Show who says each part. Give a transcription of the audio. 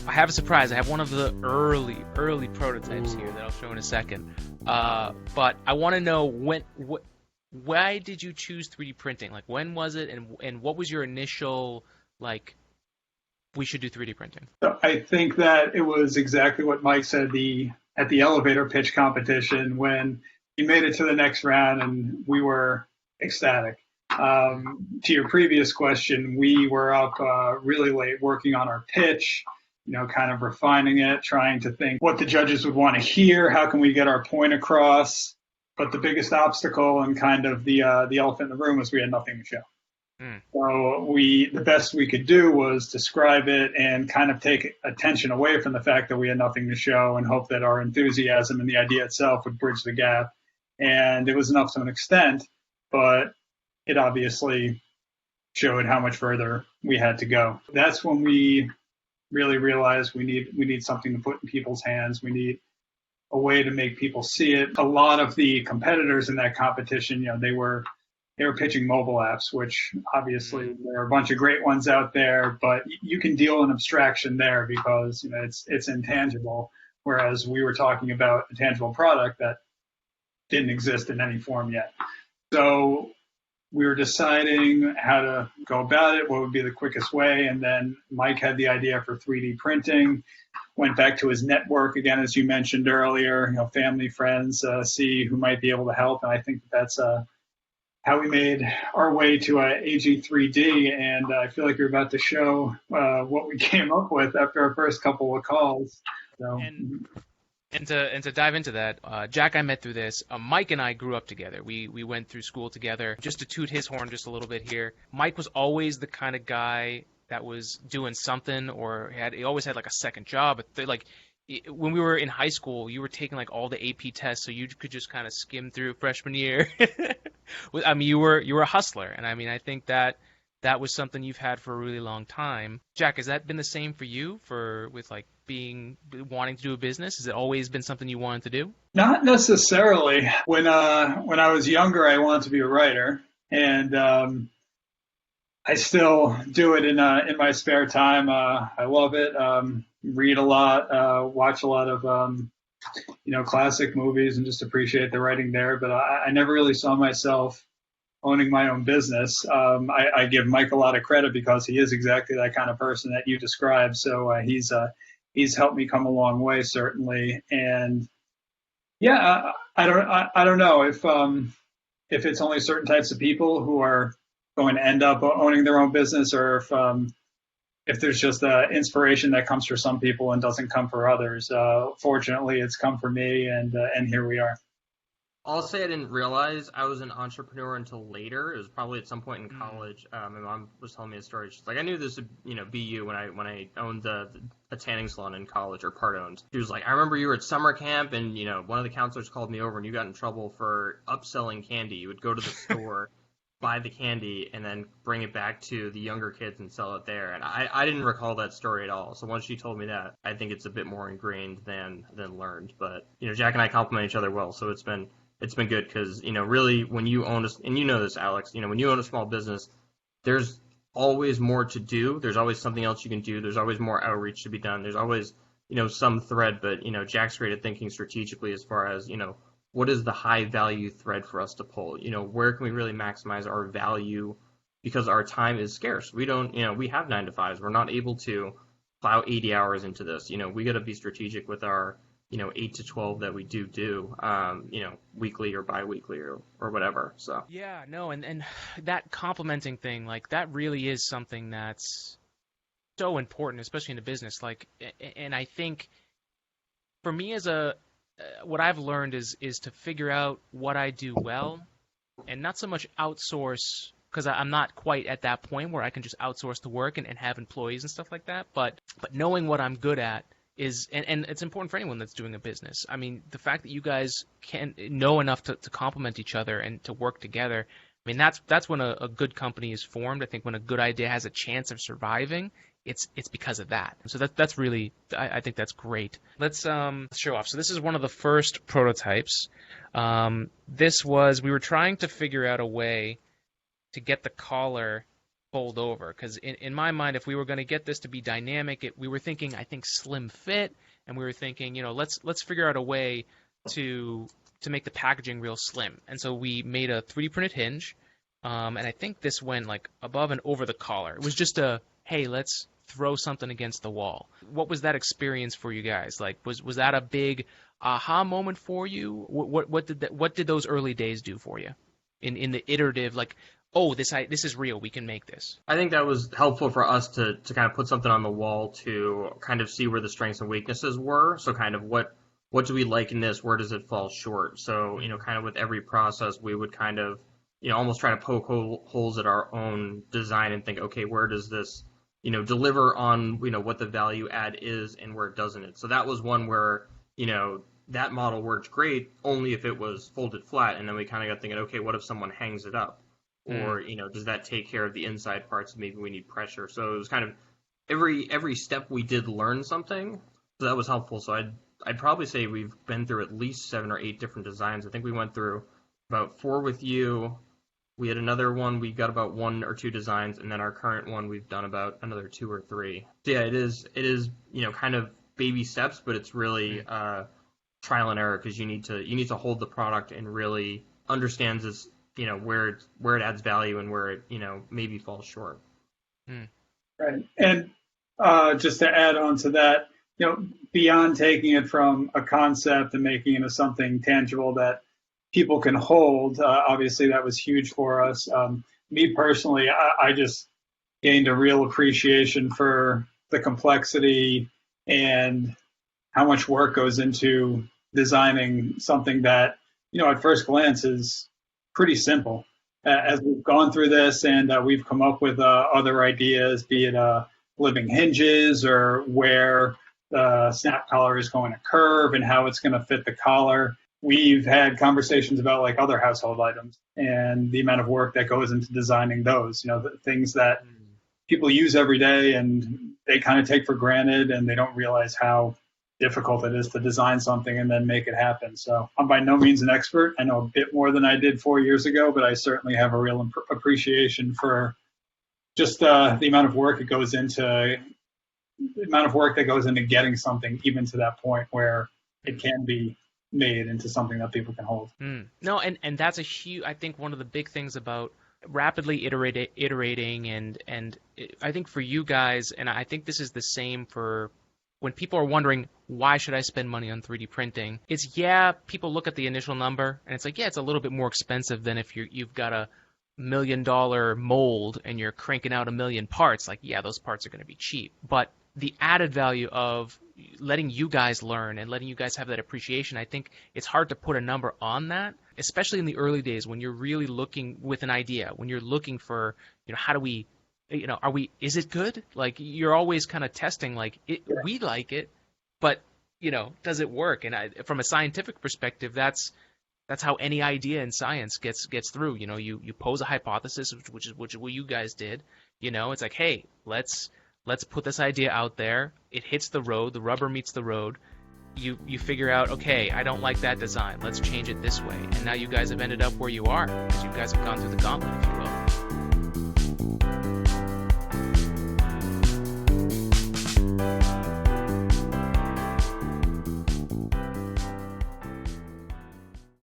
Speaker 1: I have a surprise. I have one of the early prototypes here that I'll show in a second. But I want to know why did you choose 3D printing? Like, when was it, and what was your initial, like, we should do 3D printing?
Speaker 2: So I think that it was exactly what Mike said at the elevator pitch competition when he made it to the next round, and we were ecstatic. To your previous question, we were up really late working on our pitch, kind of refining it, trying to think what the judges would want to hear, how can we get our point across. But the biggest obstacle and kind of the elephant in the room was we had nothing to show. So the best we could do was describe it and kind of take attention away from the fact that we had nothing to show and hope that our enthusiasm and the idea itself would bridge the gap. And it was enough to an extent, but it obviously showed how much further we had to go. That's when we really realized we need something to put in people's hands. We need a way to make people see it. A lot of the competitors in that competition, they were pitching mobile apps, which obviously there are a bunch of great ones out there, but you can deal in abstraction there because it's intangible. Whereas we were talking about a tangible product that didn't exist in any form yet. So we were deciding how to go about it, what would be the quickest way, and then Mike had the idea for 3D printing. Went back to his network again, as you mentioned earlier, family, friends, see who might be able to help, and I think that's how we made our way to AG3D, and I feel like you're about to show what we came up with after our first couple of calls. So.
Speaker 1: And to dive into that, Jack I met through this. Mike and I grew up together. We went through school together. Just to toot his horn just a little bit here, Mike was always the kind of guy that was doing something, or he always had like a second job. Like when we were in high school, you were taking like all the AP tests, so you could just kind of skim through freshman year. I mean, you were a hustler, and I mean, I think that was something you've had for a really long time. Jack, has that been the same for you with like wanting to do a business? Has it always been something you wanted to do?
Speaker 2: Not necessarily. When I was younger, I wanted to be a writer, and I still do it in my spare time. I love it. Read a lot, watch a lot of classic movies, and just appreciate the writing there. But I never really saw myself owning my own business. I give Mike a lot of credit because he is exactly that kind of person that you described. So he's helped me come a long way, certainly. And yeah, I don't know if it's only certain types of people who are going to end up owning their own business, or if there's just inspiration that comes for some people and doesn't come for others. Fortunately, it's come for me, and here we are.
Speaker 3: I'll say I didn't realize I was an entrepreneur until later. It was probably at some point in college. My mom was telling me a story. She's like, I knew this would, be you when I owned a tanning salon in college, or part owned. She was like, I remember you were at summer camp, and one of the counselors called me over, and you got in trouble for upselling candy. You would go to the store, buy the candy, and then bring it back to the younger kids and sell it there. And I didn't recall that story at all. So once she told me that, I think it's a bit more ingrained than learned. But Jack and I complement each other well, so it's been good because, really when you own and this, Alex, when you own a small business, there's always more to do. There's always something else you can do. There's always more outreach to be done. There's always, some thread, but, Jack's great at thinking strategically as far as, what is the high value thread for us to pull? Where can we really maximize our value, because our time is scarce. We don't, we have 9 to 5s. We're not able to plow 80 hours into this. We got to be strategic with our 8 to 12 that we do, weekly or bi-weekly or whatever. So
Speaker 1: yeah, no, and that complimenting thing, like, that really is something that's so important, especially in a business. Like, and I think for me what I've learned is to figure out what I do well, and not so much outsource, because I'm not quite at that point where I can just outsource the work and have employees and stuff like that. But knowing what I'm good at is, and it's important for anyone that's doing a business. I mean, the fact that you guys can know enough to complement each other and to work together, I mean, that's when a good company is formed. I think when a good idea has a chance of surviving, it's because of that. So that's really, I think that's great. Let's show off. So this is one of the first prototypes. We were trying to figure out a way to get the collar fold over. Because in my mind, if we were going to get this to be dynamic, we were thinking, I think, slim fit, and we were thinking, let's figure out a way to make the packaging real slim. And so we made a 3D printed hinge, and I think this went like above and over the collar. It was just hey, let's throw something against the wall. What was that experience for you guys? Like, was that a big aha moment for you? What did those early days do for you in the iterative, like, oh, this is real, we can make this?
Speaker 3: I think that was helpful for us to kind of put something on the wall to kind of see where the strengths and weaknesses were. So kind of what do we like in this? Where does it fall short? So, kind of with every process, we would kind of, almost try to poke holes at our own design and think, okay, where does this, deliver on, what the value add is and where it doesn't. So that was one where, that model worked great only if it was folded flat. And then we kind of got thinking, okay, what if someone hangs it up? Or, does that take care of the inside parts? Maybe we need pressure. So it was kind of every step we did learn something. So that was helpful. So I'd probably say we've been through at least 7 or 8 different designs. I think we went through about 4 with you. We had another one, we got about 1 or 2 designs, and then our current one, we've done about another 2 or 3. So yeah, it is, kind of baby steps, but it's really trial and error, because you need to hold the product and really understand this, where it adds value and where it, maybe falls short.
Speaker 2: Right. And just to add on to that, beyond taking it from a concept and making it into something tangible that people can hold, obviously that was huge for us. Me personally, I just gained a real appreciation for the complexity and how much work goes into designing something that, at first glance is pretty simple. As we've gone through this and we've come up with other ideas, be it living hinges or where the snap collar is going to curve and how it's going to fit the collar. We've had conversations about like other household items and the amount of work that goes into designing those, the things that people use every day and they kind of take for granted and they don't realize how difficult it is to design something and then make it happen. So I'm by no means an expert. I know a bit more than I did 4 years ago, but I certainly have a real appreciation for just the amount of work that goes into getting something even to that point where it can be made into something that people can hold.
Speaker 1: No, and that's a huge, I think one of the big things about rapidly iterating and I think for you guys, and I think this is the same for when people are wondering, why should I spend money on 3D printing? It's, people look at the initial number and it's like, it's a little bit more expensive than if you've got a $1 million mold and you're cranking out 1 million parts. Like, those parts are going to be cheap. But the added value of letting you guys learn and letting you guys have that appreciation, I think it's hard to put a number on that, especially in the early days when you're really looking with an idea, when you're looking for, how do we, is it good? Like, you're always kind of testing, like, we like it, but, does it work? And from a scientific perspective, that's how any idea in science gets through. You pose a hypothesis, which is what you guys did. It's like, hey, let's put this idea out there. It hits the road. The rubber meets the road. You figure out, okay, I don't like that design. Let's change it this way. And now you guys have ended up where you are because you guys have gone through the gauntlet, if you will.